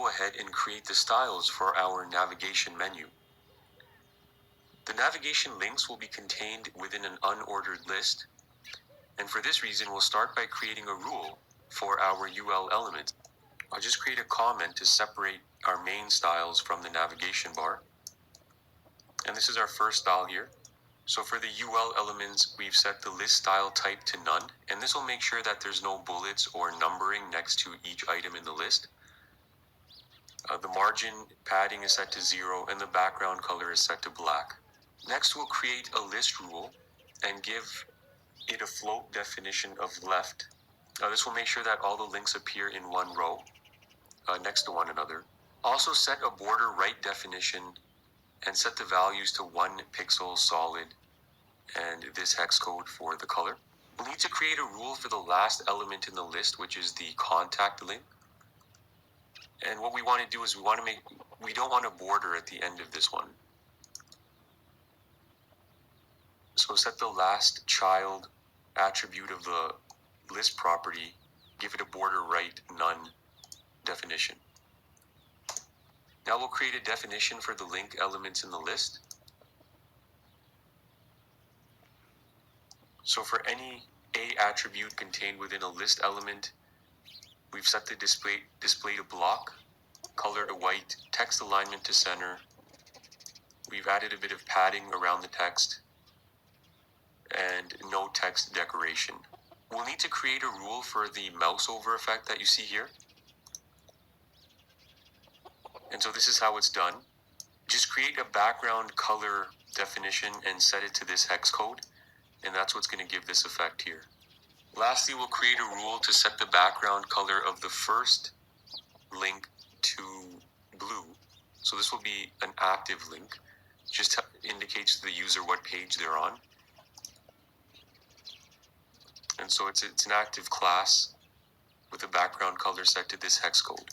go ahead and create the styles for our navigation menu. The navigation links will be contained within an unordered list, and for this reason, we'll start by creating a rule for our UL element. I'll just create a comment to separate our main styles from the navigation bar. And this is our first style here. So for the UL elements, we've set the list style type to none, and this will make sure that there's no bullets or numbering next to each item in the list. The margin padding is set to 0, and the background color is set to black. Next, we'll create a list rule and give it a float definition of left. This will make sure that all the links appear in one row next to one another. Also set a border right definition and set the values to 1 pixel solid and this hex code for the color. We'll need to create a rule for the last element in the list, which is the contact link. And what we want to do is we don't want a border at the end of this one. So set the last child attribute of the list property, give it a border right none definition. Now we'll create a definition for the link elements in the list. So for any A attribute contained within a list element, we've set the display to block, color to white, text alignment to center. We've added a bit of padding around the text and no text decoration. We'll need to create a rule for the mouse over effect that you see here. And so this is how it's done. Just create a background color definition and set it to this hex code, and that's what's going to give this effect here. Lastly, we'll create a rule to set the background color of the first link to blue. So this will be an active link, just indicates to the user what page they're on. And so it's an active class with a background color set to this hex code.